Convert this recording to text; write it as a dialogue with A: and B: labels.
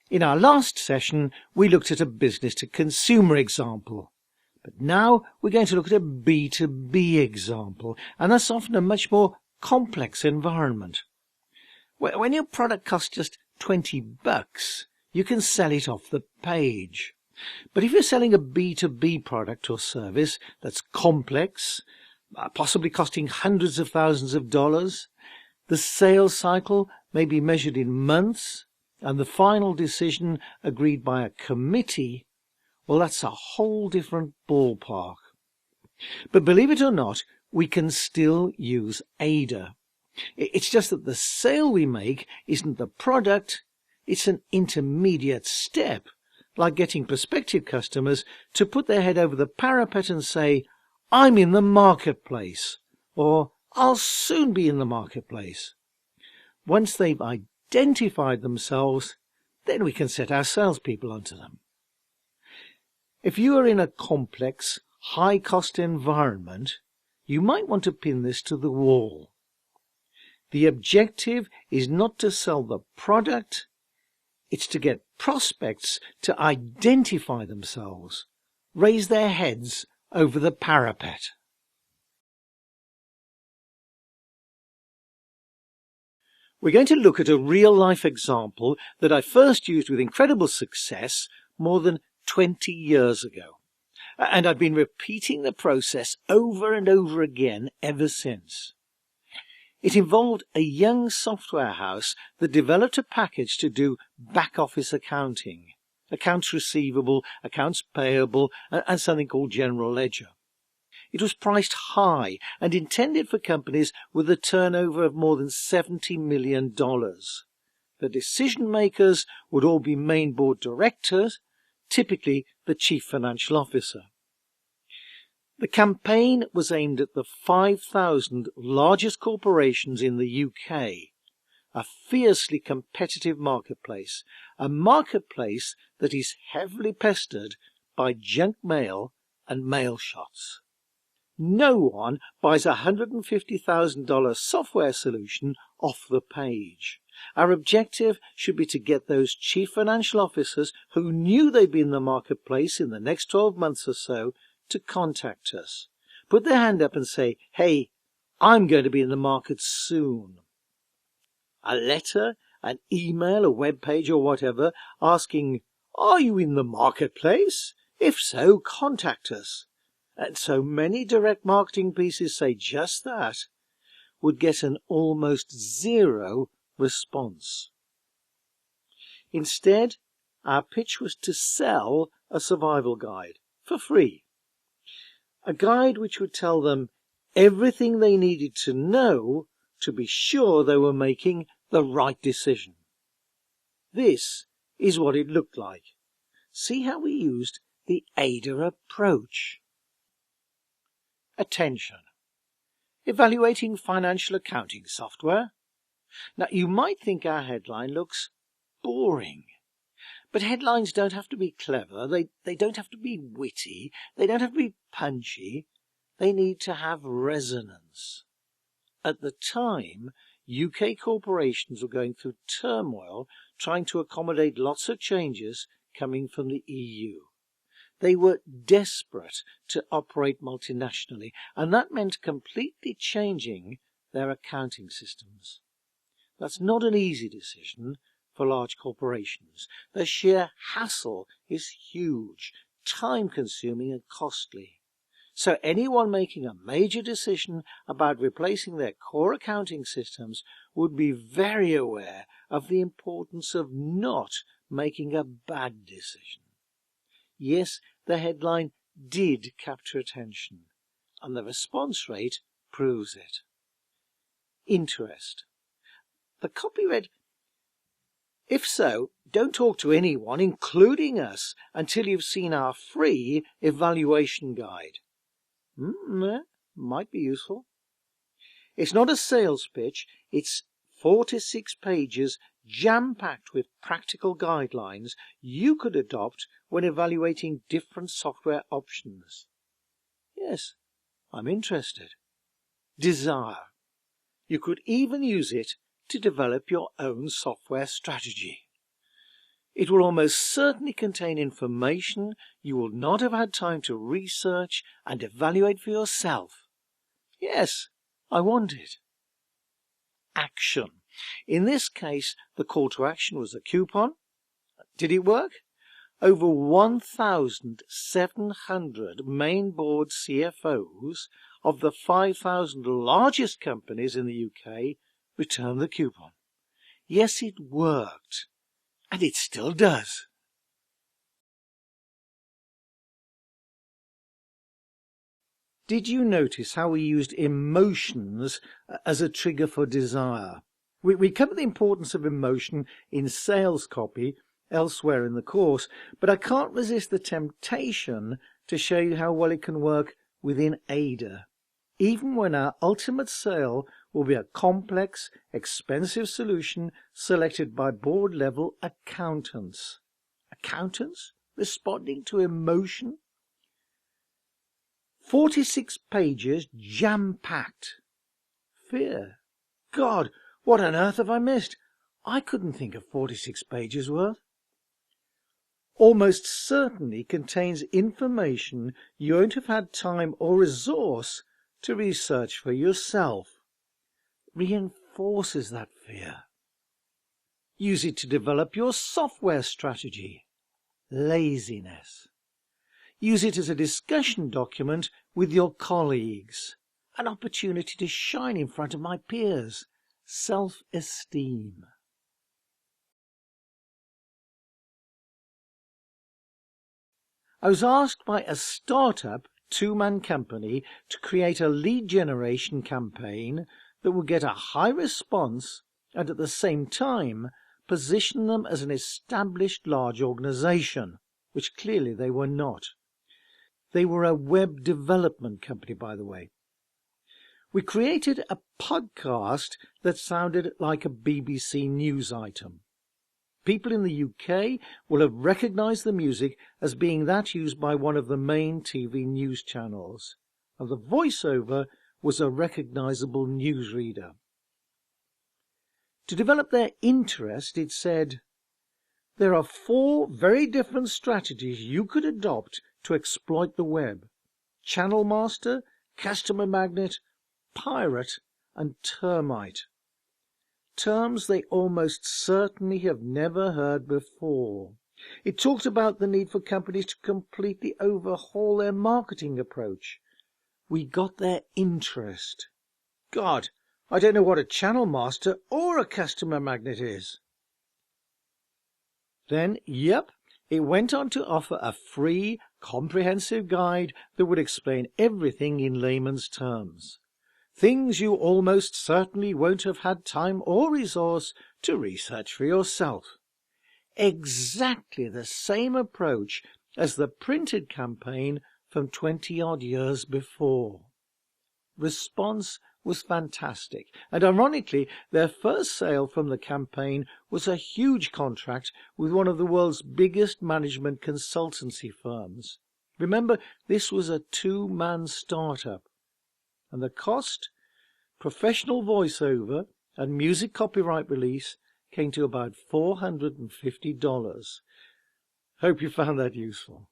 A: In our last session, we looked at a business-to-consumer example. But now we're going to look at a B2B example, and that's often a much more complex environment. When your product costs just $20, you can sell it off the page. But if you're selling a B2B product or service that's complex, possibly costing hundreds of thousands of dollars, the sales cycle may be measured in months, and the final decision agreed by a committee, well, that's a whole different ballpark. But believe it or not, we can still use ADA. It's just that the sale we make isn't the product, it's an intermediate step, like getting prospective customers to put their head over the parapet and say, I'm in the marketplace, or I'll soon be in the marketplace. Once they've identified themselves, then we can set our salespeople onto them. If you are in a complex, high-cost environment, you might want to pin this to the wall. The objective is not to sell the product, it's to get prospects to identify themselves, raise their heads over the parapet. We're going to look at a real-life example that I first used with incredible success more than 20 years ago. And I've been repeating the process over and over again ever since. It involved a young software house that developed a package to do back-office accounting, accounts receivable, accounts payable, and something called general ledger. It was priced high and intended for companies with a turnover of more than $70 million. The decision makers would all be main board directors, typically the chief financial officer. The campaign was aimed at the 5,000 largest corporations in the UK, a fiercely competitive marketplace, a marketplace that is heavily pestered by junk mail and mail shots. No one buys a $150,000 software solution off the page. Our objective should be to get those chief financial officers who knew they'd be in the marketplace in the next 12 months or so to contact us, put their hand up and say, hey, I'm going to be in the market soon. A letter, an email, a web page or whatever asking, are you in the marketplace? If so, contact us. And so many direct marketing pieces say just that would get an almost zero response. Instead, our pitch was to sell a survival guide for free. A guide which would tell them everything they needed to know to be sure they were making the right decision. This is what it looked like. See how we used the ADA approach. Attention. Evaluating financial accounting software. Now, you might think our headline looks boring. But headlines don't have to be clever, they don't have to be witty, they don't have to be punchy, they need to have resonance. At the time, UK corporations were going through turmoil trying to accommodate lots of changes coming from the EU. They were desperate to operate multinationally, and that meant completely changing their accounting systems. That's not an easy decision for large corporations. The sheer hassle is huge, time-consuming and costly. So anyone making a major decision about replacing their core accounting systems would be very aware of the importance of not making a bad decision. Yes, the headline did capture attention, and the response rate proves it. Interest. The copy read, if so, don't talk to anyone, including us, until you've seen our free evaluation guide. Might be useful. It's not a sales pitch, it's 4 to 6 pages jam-packed with practical guidelines you could adopt when evaluating different software options. Yes, I'm interested. Desire. You could even use it to develop your own software strategy. It will almost certainly contain information you will not have had time to research and evaluate for yourself. Yes, I want it. Action. In this case, the call to action was a coupon. Did it work? Over 1,700 main board CFOs of the 5,000 largest companies in the UK returned the coupon. Yes, it worked. And it still does. Did you notice how we used emotions as a trigger for desire? We cover the importance of emotion in sales copy elsewhere in the course, but I can't resist the temptation to show you how well it can work within Ada, even when our ultimate sale will be a complex, expensive solution selected by board-level accountants. Accountants responding to emotion? 46 pages jam-packed. Fear. God, what on earth have I missed? I couldn't think of 46 pages worth. Almost certainly contains information you won't have had time or resource to research for yourself. Reinforces that fear. Use it to develop your software strategy. Laziness. Use it as a discussion document with your colleagues. An opportunity to shine in front of my peers. Self-esteem. I was asked by a startup two-man company to create a lead generation campaign that would get a high response and at the same time position them as an established large organization, which clearly they were not. They were a web development company, by the way. We created a podcast that sounded like a BBC news item. People in the UK will have recognized the music as being that used by one of the main TV news channels, and the voiceover was a recognizable newsreader. To develop their interest, it said, "There are 4 very different strategies you could adopt to exploit the web: Channel Master, Customer Magnet, Pirate, and Termite." Terms they almost certainly have never heard before. It talked about the need for companies to completely overhaul their marketing approach. We got their interest. God, I don't know what a Channel Master or a Customer Magnet is. Then, it went on to offer a free, comprehensive guide that would explain everything in layman's terms. Things you almost certainly won't have had time or resource to research for yourself. Exactly the same approach as the printed campaign from 20-odd years before. Response was fantastic, and ironically, their first sale from the campaign was a huge contract with one of the world's biggest management consultancy firms. Remember, this was a 2-man startup. And the cost? Professional voiceover and music copyright release came to about $450. Hope you found that useful.